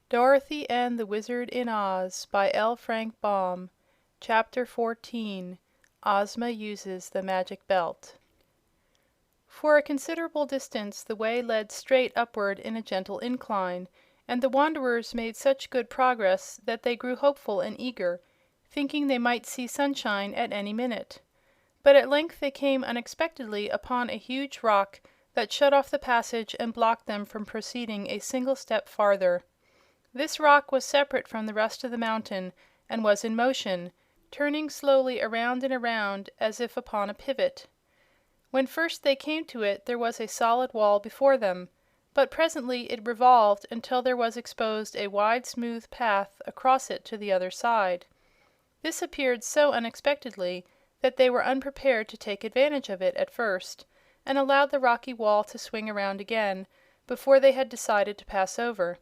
Dorothy and the Wizard in Oz by L. Frank Baum. Chapter 14. Ozma Uses the Magic Belt. For a considerable distance the way led straight upward in a gentle incline, and the wanderers made such good progress that they grew hopeful and eager, thinking they might see sunshine at any minute. But at length they came unexpectedly upon a huge rock that shut off the passage and blocked them from proceeding a single step farther. This rock was separate from the rest of the mountain and was in motion, turning slowly around and around as if upon a pivot. When first they came to it there was a solid wall before them, but presently it revolved until there was exposed a wide, smooth path across it to the other side. This appeared so unexpectedly that they were unprepared to take advantage of it at first, and allowed the rocky wall to swing around again before they had decided to pass over.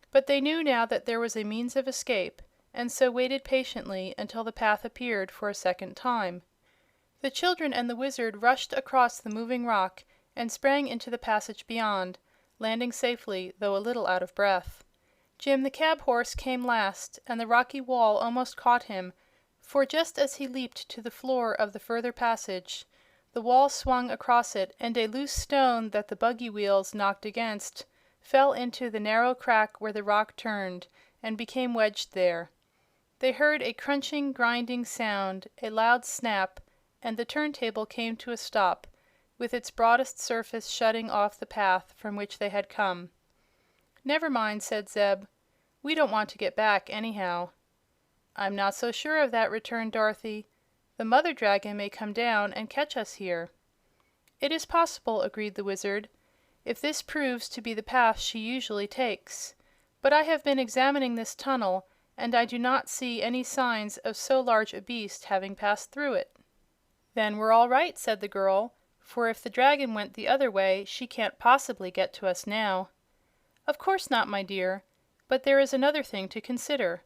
But they knew now that there was a means of escape, and so waited patiently until the path appeared for a second time. The children and the Wizard rushed across the moving rock and sprang into the passage beyond, landing safely, though a little out of breath. Jim the cab horse came last, and the rocky wall almost caught him, for just as he leaped to the floor of the further passage, the wall swung across it, and a loose stone that the buggy wheels knocked against fell into the narrow crack where the rock turned, and became wedged there. They heard a crunching, grinding sound, a loud snap, and the turntable came to a stop, with its broadest surface shutting off the path from which they had come. "Never mind," said Zeb. "We don't want to get back, anyhow." "I'm not so sure of that," returned Dorothy. "The Mother Dragon may come down and catch us here." "It is possible," agreed the Wizard, "if this proves to be the path she usually takes. But I have been examining this tunnel, and I do not see any signs of so large a beast having passed through it." "Then we're all right," said the girl, "for if the dragon went the other way she can't possibly get to us now." "Of course not, my dear. But there is another thing to consider.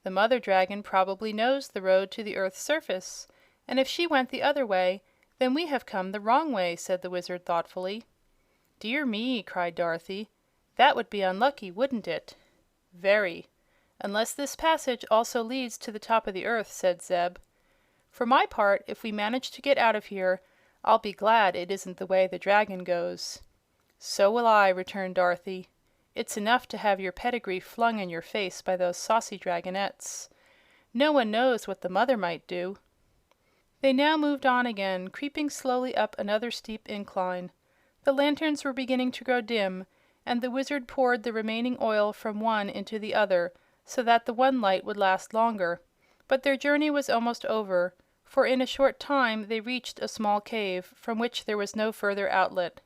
The Mother Dragon probably knows the road to the earth's surface, and if she went the other way, then we have come the wrong way," said the Wizard, thoughtfully. "Dear me!" cried Dorothy. "That would be unlucky, wouldn't it?" "Very. Unless this passage also leads to the top of the earth," said Zeb. "For my part, if we manage to get out of here, I'll be glad it isn't the way the dragon goes." "So will I," returned Dorothy. "It's enough to have your pedigree flung in your face by those saucy dragonettes. No one knows what the mother might do." They now moved on again, creeping slowly up another steep incline. The lanterns were beginning to grow dim, and the Wizard poured the remaining oil from one into the other, so that the one light would last longer. But their journey was almost over, for in a short time they reached a small cave, from which there was no further outlet.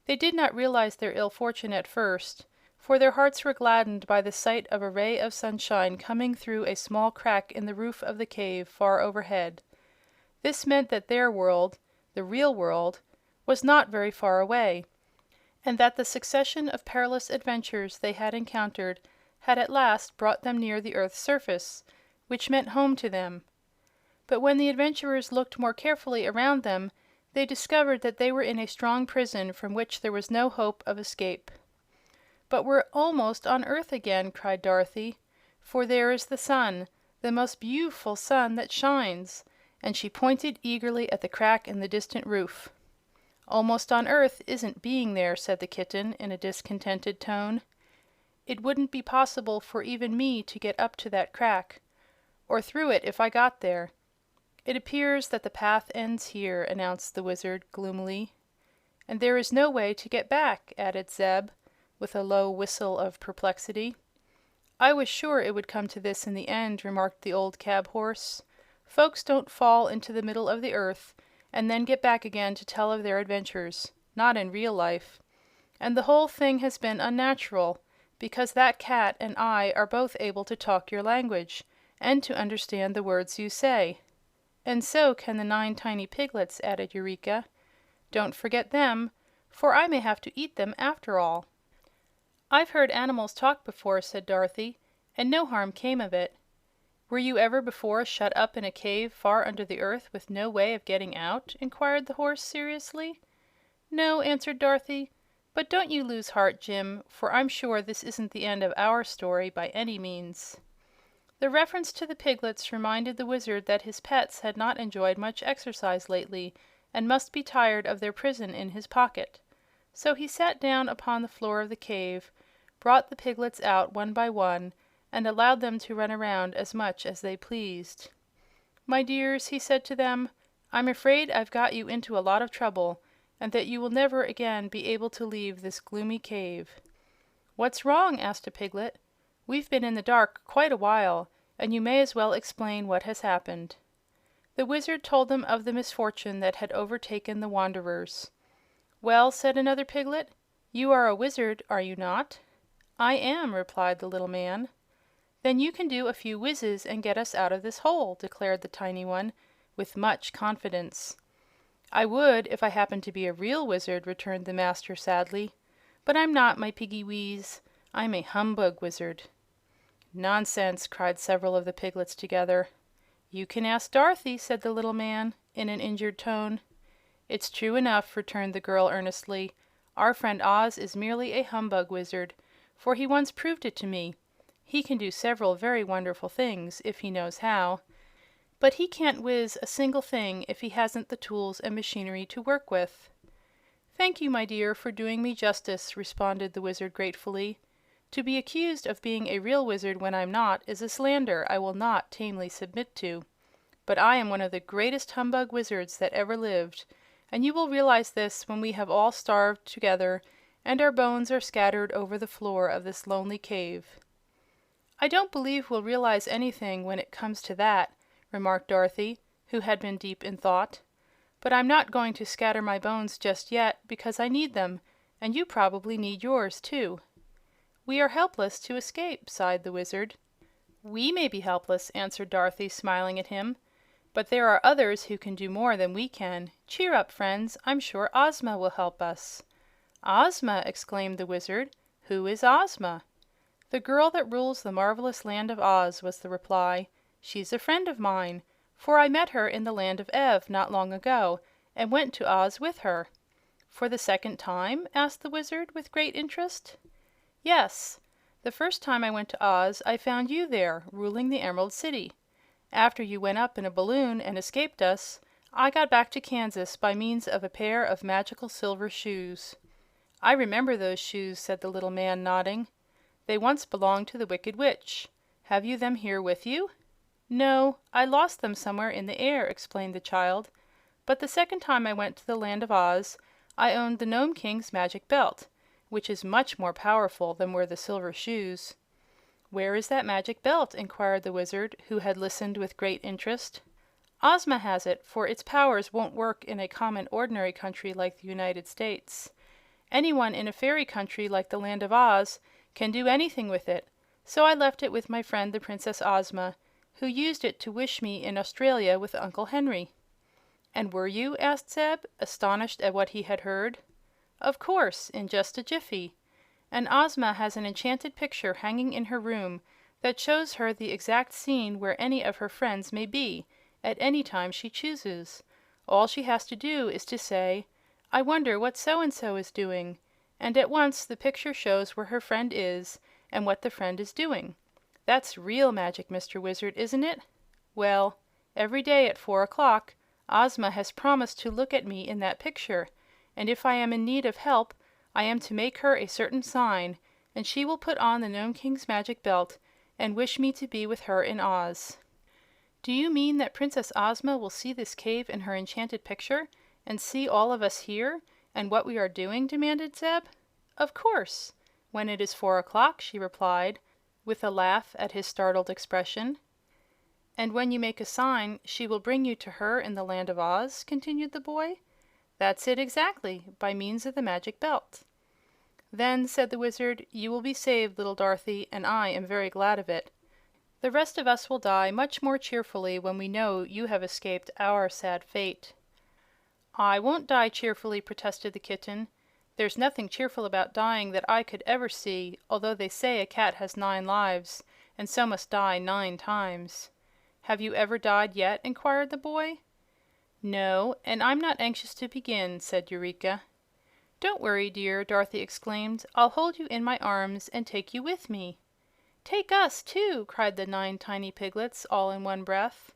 They did not realize their ill fortune at first, for their hearts were gladdened by the sight of a ray of sunshine coming through a small crack in the roof of the cave far overhead. This meant that their world, the real world, was not very far away, and that the succession of perilous adventures they had encountered had at last brought them near the earth's surface, which meant home to them. But when the adventurers looked more carefully around them, they discovered that they were in a strong prison from which there was no hope of escape. "But we're almost on earth again!" cried Dorothy. "For there is the sun, the most beautiful sun that shines!" and she pointed eagerly at the crack in the distant roof. "Almost on earth isn't being there," said the kitten, in a discontented tone. "It wouldn't be possible for even me to get up to that crack, or through it if I got there." "It appears that the path ends here," announced the Wizard, gloomily. "And there is no way to get back," added Zeb, with a low whistle of perplexity. "I was sure it would come to this in the end," remarked the old cab horse. "Folks don't fall into the middle of the earth and then get back again to tell of their adventures, not in real life. And the whole thing has been unnatural, because that cat and I are both able to talk your language and to understand the words you say." "And so can the 9 tiny piglets," added Eureka. "Don't forget them, for I may have to eat them after all." "I've heard animals talk before," said Dorothy, "and no harm came of it." "Were you ever before shut up in a cave far under the earth with no way of getting out?" inquired the horse, seriously. "No," answered Dorothy, But don't you lose heart, Jim, for I'm sure this isn't the end of our story by any means." The reference to the piglets reminded the Wizard that his pets had not enjoyed much exercise lately and must be tired of their prison in his pocket. So he sat down upon the floor of the cave, brought the piglets out one by one, and allowed them to run around as much as they pleased. "My dears," he said to them, "I'm afraid I've got you into a lot of trouble, and that you will never again be able to leave this gloomy cave." "What's wrong?" asked a piglet. "We've been in the dark quite a while, and you may as well explain what has happened." The Wizard told them of the misfortune that had overtaken the wanderers. "Well," said another piglet, "you are a wizard, are you not?" "I am," replied the little man. "Then you can do a few whizzes and get us out of this hole," declared the tiny one, with much confidence. "I would if I happened to be a real wizard," returned the master sadly. "But I'm not, my piggy wees. I'm a humbug wizard." "Nonsense!" cried several of the piglets together. "You can ask Dorothy," said the little man, in an injured tone. "It's true enough," returned the girl earnestly. "Our friend Oz is merely a humbug wizard, for he once proved it to me. He can do several very wonderful things, if he knows how, but he can't whiz a single thing if he hasn't the tools and machinery to work with." "Thank you, my dear, for doing me justice," responded the Wizard gratefully. "To be accused of being a real wizard when I'm not is a slander I will not tamely submit to. But I am one of the greatest humbug wizards that ever lived, and you will realize this when we have all starved together and our bones are scattered over the floor of this lonely cave." "I don't believe we'll realize anything when it comes to that," remarked Dorothy, who had been deep in thought. "But I'm not going to scatter my bones just yet, because I need them, and you probably need yours, too." "We are helpless to escape," sighed the Wizard. "We may be helpless," answered Dorothy, smiling at him, "but there are others who can do more than we can. Cheer up, friends. I'm sure Ozma will help us." "Ozma!" exclaimed the Wizard. "Who is Ozma?" "The girl that rules the marvelous land of Oz," was the reply. "She's a friend of mine, for I met her in the Land of Ev not long ago, and went to Oz with her." "For the second time?" asked the Wizard, with great interest. "Yes. The first time I went to Oz I found you there, ruling the Emerald City. After you went up in a balloon and escaped us, I got back to Kansas by means of a pair of magical silver shoes." "I remember those shoes," said the little man, nodding. "They once belonged to the Wicked Witch. Have you them here with you?" "No, I lost them somewhere in the air," explained the child. "But the second time I went to the Land of Oz I owned the Nome King's magic belt, which is much more powerful than were the silver shoes." "Where is that magic belt?" inquired the Wizard, who had listened with great interest. "Ozma has it, for its powers won't work in a common, ordinary country like the United States. Anyone in a fairy country like the Land of Oz can do anything with it, so I left it with my friend the Princess Ozma, who used it to wish me in Australia with Uncle Henry." "And were you?" asked Zeb, astonished at what he had heard. "Of course, in just a jiffy. And Ozma has an enchanted picture hanging in her room that shows her the exact scene where any of her friends may be at any time she chooses. All she has to do is to say, 'I wonder what so and so is doing,' and at once the picture shows where her friend is and what the friend is doing. That's real magic, Mr. Wizard, isn't it? Well, every day at 4 o'clock Ozma has promised to look at me in that picture, and if I am in need of help I am to make her a certain sign, and she will put on the Nome King's magic belt and wish me to be with her in Oz." "Do you mean that Princess Ozma will see this cave in her enchanted picture, and see all of us here, and what we are doing?" demanded Zeb. "Of course, when it is 4 o'clock," she replied, with a laugh at his startled expression. "And when you make a sign she will bring you to her in the Land of Oz?" continued the boy. "That's it, exactly, by means of the magic belt." "Then," said the Wizard, "you will be saved, little Dorothy, and I am very glad of it. The rest of us will die much more cheerfully when we know you have escaped our sad fate." "I won't die cheerfully," protested the kitten. "There's nothing cheerful about dying that I could ever see, although they say a cat has 9 lives, and so must die 9 times. Have you ever died yet?" inquired the boy. "No, and I'm not anxious to begin," said Eureka. "Don't worry, dear," Dorothy exclaimed. "I'll hold you in my arms and take you with me." "Take us, too!" cried the 9 tiny piglets, all in one breath.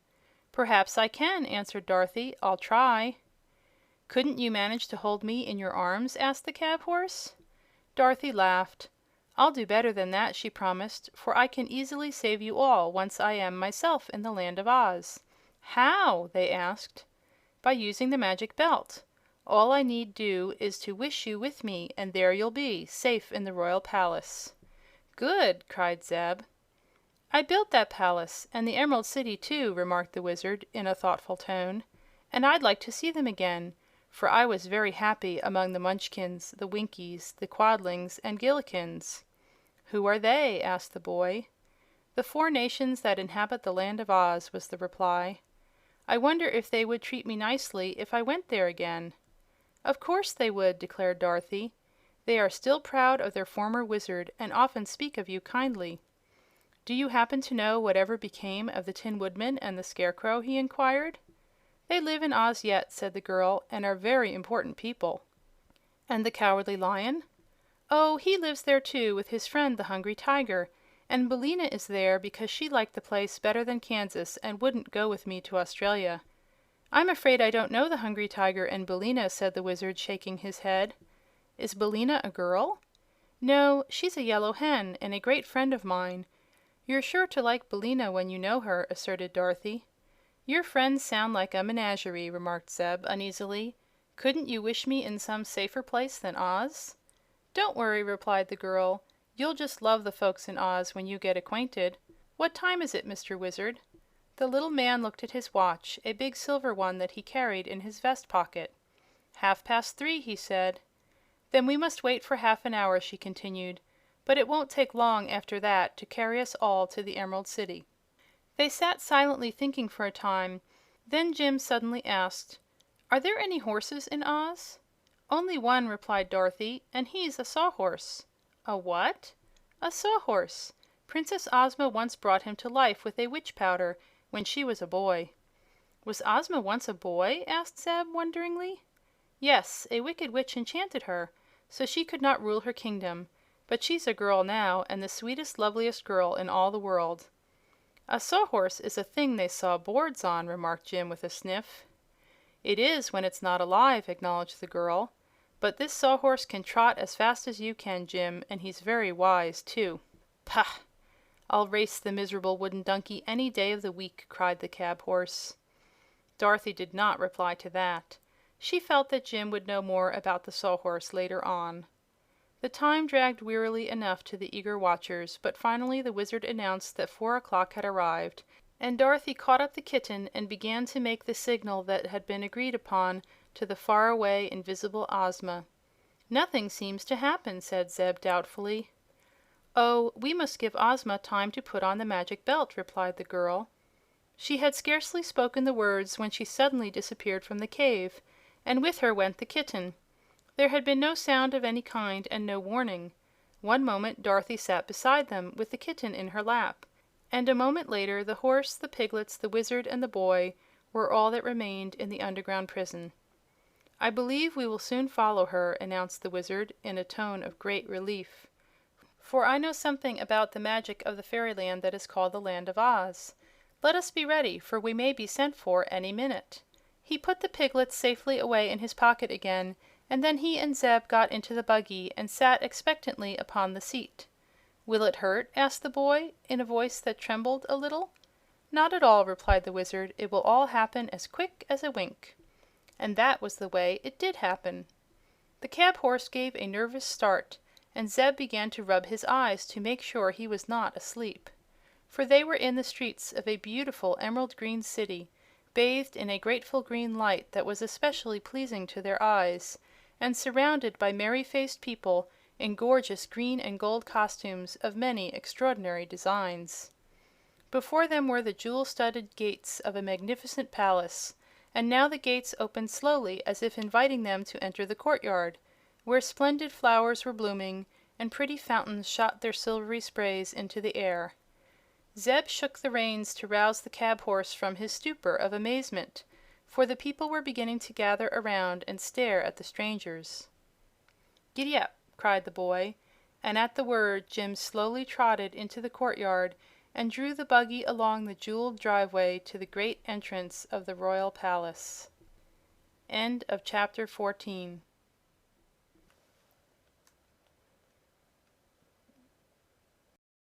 "Perhaps I can," answered Dorothy. "I'll try." "Couldn't you manage to hold me in your arms?" asked the cab horse. Dorothy laughed. "I'll do better than that," she promised, "for I can easily save you all, once I am myself in the Land of Oz." "How?" they asked. "By using the Magic Belt. All I need do is to wish you with me, and there you'll be, safe in the royal palace." "Good!" cried Zeb. "I built that palace, and the Emerald City, too," remarked the Wizard, in a thoughtful tone. "And I'd like to see them again, for I was very happy among the Munchkins, the Winkies, the Quadlings and Gillikins." "Who are they?" asked the boy. "The 4 nations that inhabit the Land of Oz," was the reply. "I wonder if they would treat me nicely if I went there again." "Of course they would," declared Dorothy. "They are still proud of their former Wizard, and often speak of you kindly." "Do you happen to know whatever became of the Tin Woodman and the Scarecrow?" he inquired. "They live in Oz yet," said the girl, "and are very important people." "And the Cowardly Lion?" "Oh, he lives there, too, with his friend the Hungry Tiger, and Billina is there because she liked the place better than Kansas and wouldn't go with me to Australia." "I'm afraid I don't know the Hungry Tiger and Billina," said the Wizard, shaking his head. "Is Billina a girl?" "No, she's a yellow hen, and a great friend of mine. You're sure to like Billina when you know her," asserted Dorothy. "Your friends sound like a menagerie," remarked Zeb, uneasily. "Couldn't you wish me in some safer place than Oz?" "Don't worry," replied the girl. "You'll just love the folks in Oz when you get acquainted. What time is it, Mr. Wizard?" The little man looked at his watch, a big silver one that he carried in his vest pocket. "Half past 3," he said. "Then we must wait for half an hour," she continued. "But it won't take long after that to carry us all to the Emerald City." They sat silently thinking for a time. Then Jim suddenly asked: "Are there any horses in Oz?" "Only one," replied Dorothy, "and he's a Sawhorse." "A what?" "A Sawhorse. Princess Ozma once brought him to life with a witch powder, when she was a boy." "Was Ozma once a boy?" asked Zeb, wonderingly. "Yes. A wicked witch enchanted her, so she could not rule her kingdom. But she's a girl now, and the sweetest, loveliest girl in all the world." "A Sawhorse is a thing they saw boards on," remarked Jim, with a sniff. "It is, when it's not alive," acknowledged the girl. "But this Sawhorse can trot as fast as you can, Jim, and he's very wise, too." "Pah! I'll race the miserable wooden donkey any day of the week!" cried the cab horse. Dorothy did not reply to that. She felt that Jim would know more about the Sawhorse later on. The time dragged wearily enough to the eager watchers, but finally the Wizard announced that 4 o'clock had arrived, and Dorothy caught up the kitten and began to make the signal that had been agreed upon to the faraway, invisible Ozma. "Nothing seems to happen," said Zeb, doubtfully. "Oh, we must give Ozma time to put on the Magic Belt," replied the girl. She had scarcely spoken the words when she suddenly disappeared from the cave, and with her went the kitten. There had been no sound of any kind, and no warning. One moment Dorothy sat beside them, with the kitten in her lap, and a moment later the horse, the piglets, the Wizard and the boy were all that remained in the underground prison. "I believe we will soon follow her," announced the Wizard, in a tone of great relief. "For I know something about the magic of the fairyland that is called the Land of Oz. Let us be ready, for we may be sent for any minute." He put the piglets safely away in his pocket again, and then he and Zeb got into the buggy and sat expectantly upon the seat. "Will it hurt?" asked the boy, in a voice that trembled a little. "Not at all," replied the Wizard. "It will all happen as quick as a wink." And that was the way it did happen. The cab horse gave a nervous start, and Zeb began to rub his eyes to make sure he was not asleep. For they were in the streets of a beautiful emerald green city, bathed in a grateful green light that was especially pleasing to their eyes, and surrounded by merry-faced people in gorgeous green and gold costumes of many extraordinary designs. Before them were the jewel-studded gates of a magnificent palace, and now the gates opened slowly as if inviting them to enter the courtyard, where splendid flowers were blooming and pretty fountains shot their silvery sprays into the air. Zeb shook the reins to rouse the cab horse from his stupor of amazement, for the people were beginning to gather around and stare at the strangers. "Giddy ap!" cried the boy, and at the word Jim slowly trotted into the courtyard and drew the buggy along the jeweled driveway to the great entrance of the royal palace. Chapter 15